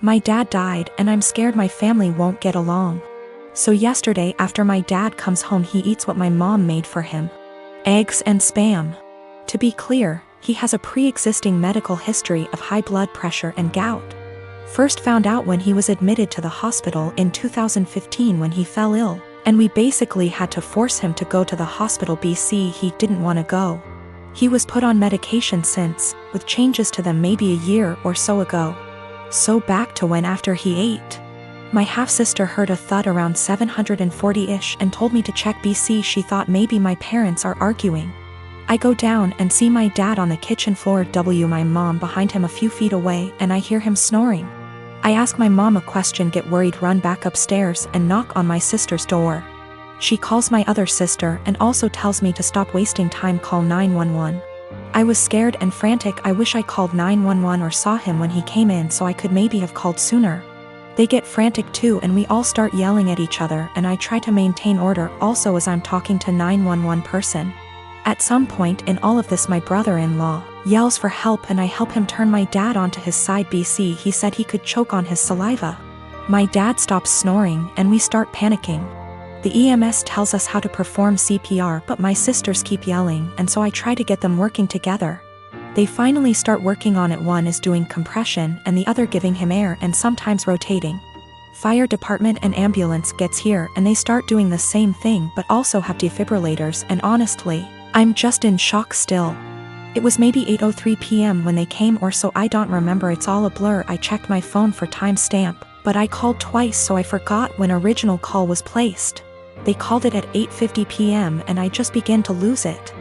My dad died and I'm scared my family won't get along. So yesterday after my dad comes home he eats what my mom made for him. Eggs and Spam. To be clear, he has a pre-existing medical history of high blood pressure and gout. First found out when he was admitted to the hospital in 2015 when he fell ill, and we basically had to force him to go to the hospital BC he didn't want to go. He was put on medication since, with changes to them maybe a year or so ago. So back to when after he ate. My half-sister heard a thud around 740-ish and told me to check BC. She thought maybe my parents are arguing. I go down and see my dad on the kitchen floor my mom behind him a few feet away and I hear him snoring. I ask my mom a question, get worried, run back upstairs and knock on my sister's door. She calls my other sister and also tells me to stop wasting time, call 911. I was scared and frantic. I wish I called 911 or saw him when he came in so I could maybe have called sooner. They get frantic too and we all start yelling at each other and I try to maintain order also as I'm talking to 911 person. At some point in all of this my brother-in-law yells for help and I help him turn my dad onto his side. BC he said he could choke on his saliva. My dad stops snoring and we start panicking. The EMS tells us how to perform CPR but my sisters keep yelling and so I try to get them working together. They finally start working on it. One is doing compression and the other giving him air and sometimes rotating. Fire department and ambulance gets here and they start doing the same thing but also have defibrillators and honestly, I'm just in shock still. It was maybe 8:03 p.m. when they came or so, I don't remember, it's all a blur. I checked my phone for timestamp, but I called twice so I forgot when original call was placed. They called it at 8:50 p.m. and I just began to lose it.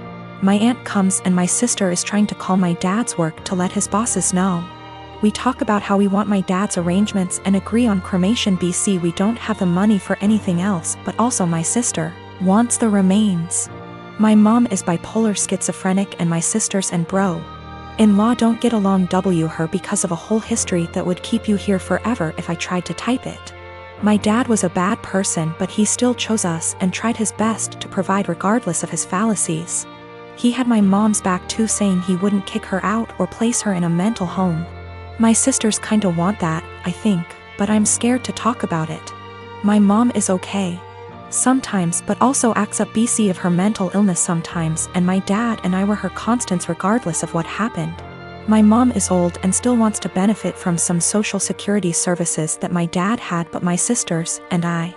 My aunt comes and my sister is trying to call my dad's work to let his bosses know. We talk about how we want my dad's arrangements and agree on cremation. BC we don't have the money for anything else but also my sister wants the remains. My mom is bipolar schizophrenic and my sisters and bro-in-law don't get along. Her because of a whole history that would keep you here forever if I tried to type it. My dad was a bad person but he still chose us and tried his best to provide regardless of his fallacies. He had my mom's back too, saying he wouldn't kick her out or place her in a mental home. My sisters kinda want that, I think, but I'm scared to talk about it. My mom is okay sometimes but also acts up BC of her mental illness sometimes, and my dad and I were her constants regardless of what happened. My mom is old and still wants to benefit from some social security services that my dad had, but my sisters and I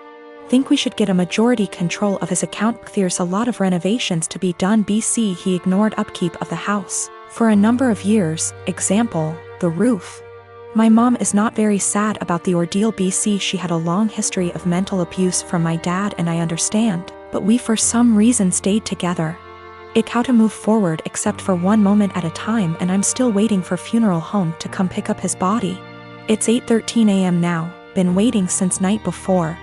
think we should get a majority control of his account. There's a lot of renovations to be done. BC he ignored upkeep of the house for a number of years, example, the roof. My mom is not very sad about the ordeal. BC she had a long history of mental abuse from my dad and I understand, but we for some reason stayed together. It how to move forward except for one moment at a time and I'm still waiting for funeral home to come pick up his body. It's 8:13 a.m. now, been waiting since night before.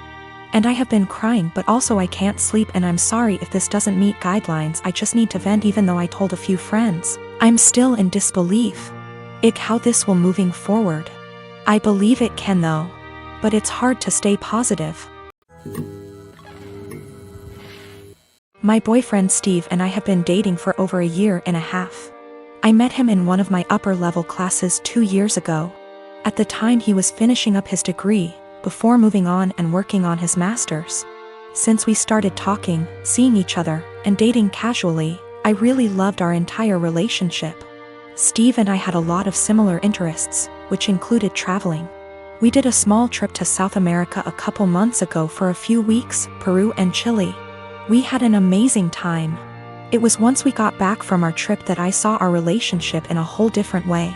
And I have been crying but also I can't sleep and I'm sorry if this doesn't meet guidelines. I just need to vent even though I told a few friends. I'm still in disbelief. How this will moving forward. I believe it can though. But it's hard to stay positive. My boyfriend Steve and I have been dating for over a year and a half. I met him in one of my upper level classes 2 years ago. At the time he was finishing up his degree, before moving on and working on his master's. Since we started talking, seeing each other, and dating casually, I really loved our entire relationship. Steve and I had a lot of similar interests, which included traveling. We did a small trip to South America a couple months ago for a few weeks, Peru and Chile. We had an amazing time. It was once we got back from our trip that I saw our relationship in a whole different way.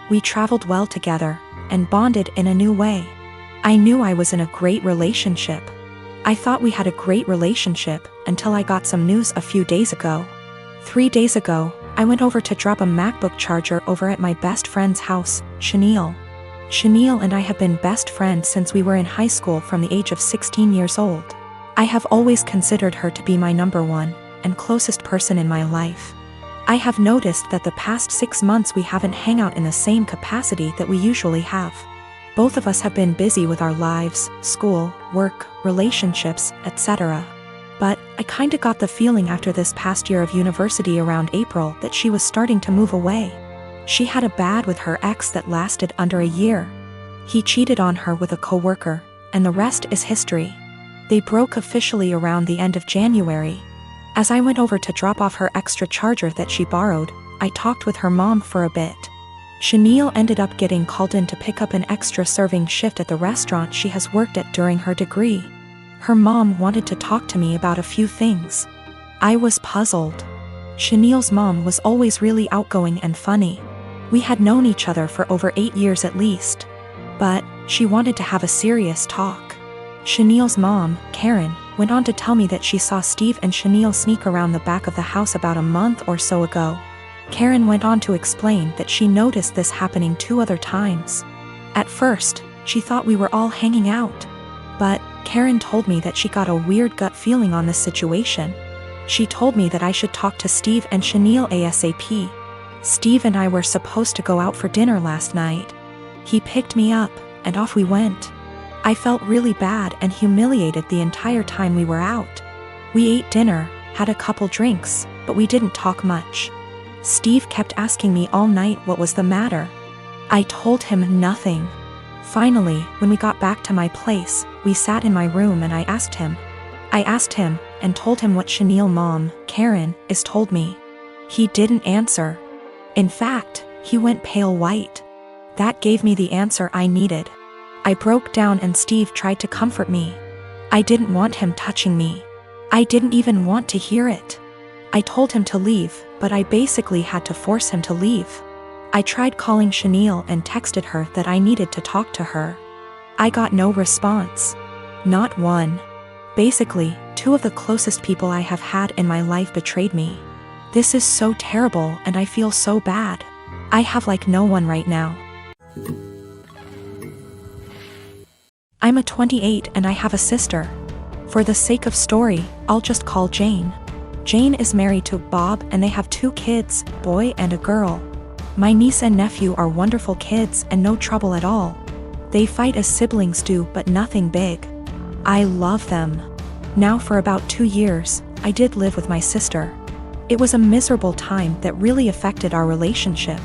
We traveled well together, and bonded in a new way. I knew I was in a great relationship. I thought we had a great relationship, until I got some news a few days ago. 3 days ago, I went over to drop a MacBook charger over at my best friend's house, Chenille. Chenille and I have been best friends since we were in high school from the age of 16 years old. I have always considered her to be my number one and closest person in my life. I have noticed that the past 6 months we haven't hung out in the same capacity that we usually have. Both of us have been busy with our lives, school, work, relationships, etc. But I kinda got the feeling after this past year of university around April that she was starting to move away. She had a bad with her ex that lasted under a year. He cheated on her with a coworker, and the rest is history. They broke officially around the end of January. As I went over to drop off her extra charger that she borrowed, I talked with her mom for a bit. Chanel ended up getting called in to pick up an extra serving shift at the restaurant she has worked at during her degree. Her mom wanted to talk to me about a few things. I was puzzled. Chanel's mom was always really outgoing and funny. We had known each other for over 8 years at least. But she wanted to have a serious talk. Chanel's mom, Karen, went on to tell me that she saw Steve and Chanel sneak around the back of the house about a month or so ago. Karen went on to explain that she noticed this happening 2 other times. At first, she thought we were all hanging out. But Karen told me that she got a weird gut feeling on this situation. She told me that I should talk to Steve and Chanel ASAP. Steve and I were supposed to go out for dinner last night. He picked me up, and off we went. I felt really bad and humiliated the entire time we were out. We ate dinner, had a couple drinks, but we didn't talk much. Steve kept asking me all night what was the matter. I told him nothing. Finally, when we got back to my place, we sat in my room and I asked him and told him what Chanel's mom, Karen, is told me. He didn't answer. In fact, he went pale white. That gave me the answer I needed. I broke down and Steve tried to comfort me. I didn't want him touching me. I didn't even want to hear it. I told him to leave, but I basically had to force him to leave. I tried calling Chanel and texted her that I needed to talk to her. I got no response. Not one. Basically, 2 of the closest people I have had in my life betrayed me. This is so terrible and I feel so bad. I have like no one right now. I'm a 28 and I have a sister. For the sake of story, I'll just call Jane. Jane is married to Bob and they have 2 kids, boy and a girl. My niece and nephew are wonderful kids and no trouble at all. They fight as siblings do, but nothing big. I love them. Now for about 2 years, I did live with my sister. It was a miserable time that really affected our relationship.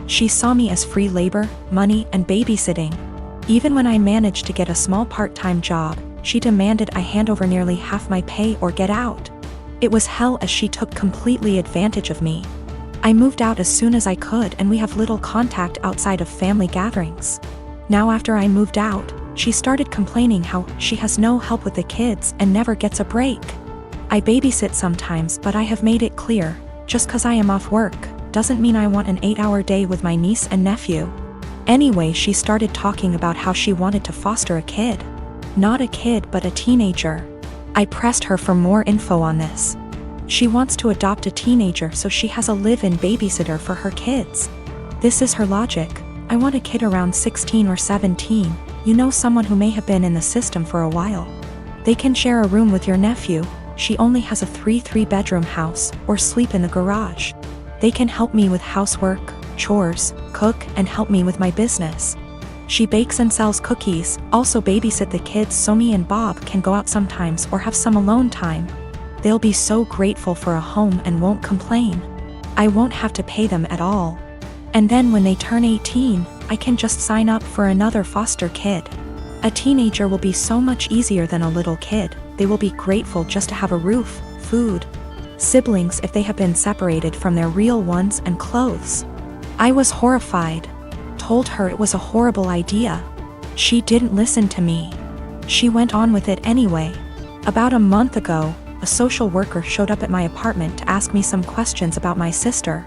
She saw me as free labor, money, and babysitting. Even when I managed to get a small part-time job, she demanded I hand over nearly half my pay or get out. It was hell as she took completely advantage of me. I moved out as soon as I could and we have little contact outside of family gatherings. Now after I moved out, she started complaining how she has no help with the kids and never gets a break. I babysit sometimes, but I have made it clear, just 'cause I am off work, doesn't mean I want an 8-hour day with my niece and nephew. Anyway, she started talking about how she wanted to foster a kid. Not a kid, but a teenager. I pressed her for more info on this. She wants to adopt a teenager so she has a live-in babysitter for her kids. This is her logic. I want a kid around 16 or 17, someone who may have been in the system for a while. They can share a room with your nephew. She only has a 3-bedroom house, or sleep in the garage. They can help me with housework, chores, cook, and help me with my business. She bakes and sells cookies, also babysit the kids so me and Bob can go out sometimes or have some alone time. They'll be so grateful for a home and won't complain. I won't have to pay them at all. And then when they turn 18, I can just sign up for another foster kid. A teenager will be so much easier than a little kid. They will be grateful just to have a roof, food, siblings if they have been separated from their real ones, and clothes. I was horrified. Told her it was a horrible idea. She didn't listen to me. She went on with it anyway. About a month ago, a social worker showed up at my apartment to ask me some questions about my sister.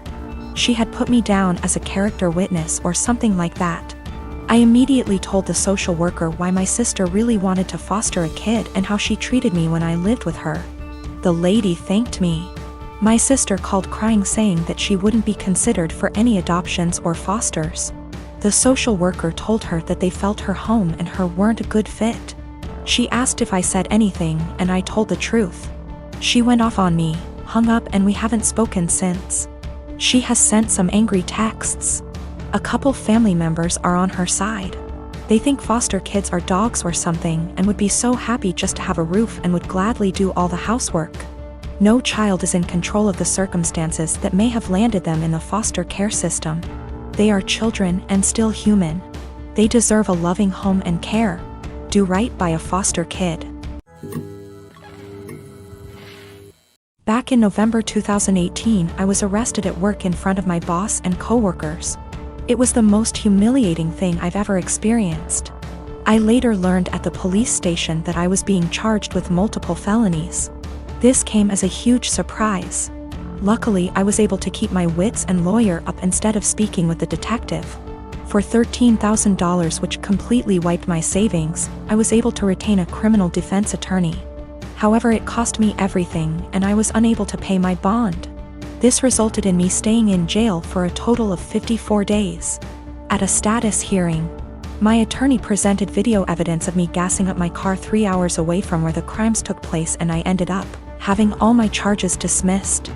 She had put me down as a character witness or something like that. I immediately told the social worker why my sister really wanted to foster a kid and how she treated me when I lived with her. The lady thanked me. My sister called crying, saying that she wouldn't be considered for any adoptions or fosters. The social worker told her that they felt her home and her weren't a good fit. She asked if I said anything, and I told the truth. She went off on me, hung up, and we haven't spoken since. She has sent some angry texts. A couple family members are on her side. They think foster kids are dogs or something and would be so happy just to have a roof and would gladly do all the housework. No child is in control of the circumstances that may have landed them in the foster care system. They are children and still human. They deserve a loving home and care. Do right by a foster kid. Back in November 2018, I was arrested at work in front of my boss and coworkers. It was the most humiliating thing I've ever experienced. I later learned at the police station that I was being charged with multiple felonies. This came as a huge surprise. Luckily, I was able to keep my wits and lawyer up instead of speaking with the detective. For $13,000, which completely wiped my savings, I was able to retain a criminal defense attorney. However, it cost me everything, and I was unable to pay my bond. This resulted in me staying in jail for a total of 54 days. At a status hearing, my attorney presented video evidence of me gassing up my car 3 hours away from where the crimes took place, and I ended up having all my charges dismissed.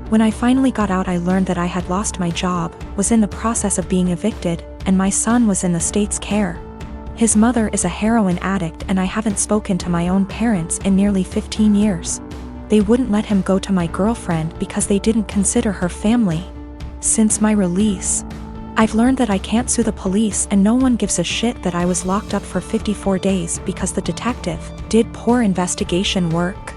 When I finally got out, I learned that I had lost my job, was in the process of being evicted, and my son was in the state's care. His mother is a heroin addict, and I haven't spoken to my own parents in nearly 15 years. They wouldn't let him go to my girlfriend because they didn't consider her family. Since my release, I've learned that I can't sue the police, and no one gives a shit that I was locked up for 54 days because the detective did poor investigation work.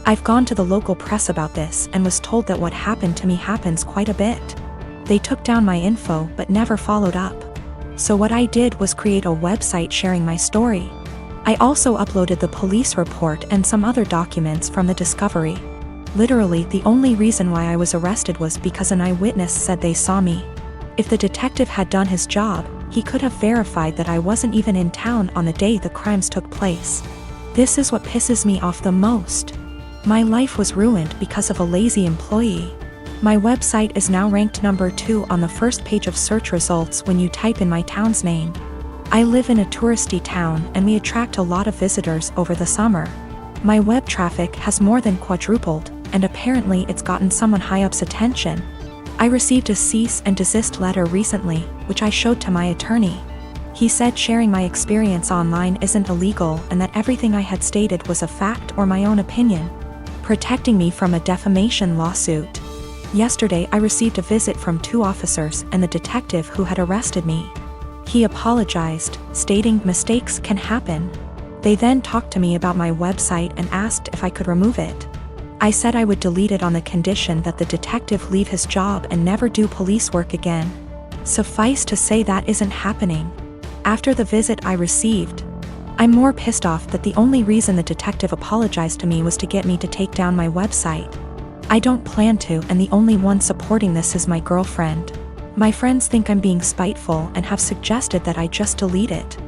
I've gone to the local press about this and was told that what happened to me happens quite a bit. They took down my info but never followed up. So what I did was create a website sharing my story. I also uploaded the police report and some other documents from the discovery. Literally, the only reason why I was arrested was because an eyewitness said they saw me. If the detective had done his job, he could have verified that I wasn't even in town on the day the crimes took place. This is what pisses me off the most. My life was ruined because of a lazy employee. My website is now ranked number 2 on the first page of search results when you type in my town's name. I live in a touristy town, and we attract a lot of visitors over the summer. My web traffic has more than quadrupled, and apparently it's gotten someone high up's attention. I received a cease and desist letter recently, which I showed to my attorney. He said sharing my experience online isn't illegal and that everything I had stated was a fact or my own opinion, protecting me from a defamation lawsuit. Yesterday, I received a visit from 2 officers and the detective who had arrested me. He apologized, stating mistakes can happen. They then talked to me about my website and asked if I could remove it. I said I would delete it on the condition that the detective leave his job and never do police work again. Suffice to say that isn't happening. After the visit I received, I'm more pissed off that the only reason the detective apologized to me was to get me to take down my website. I don't plan to, and the only one supporting this is my girlfriend. My friends think I'm being spiteful and have suggested that I just delete it.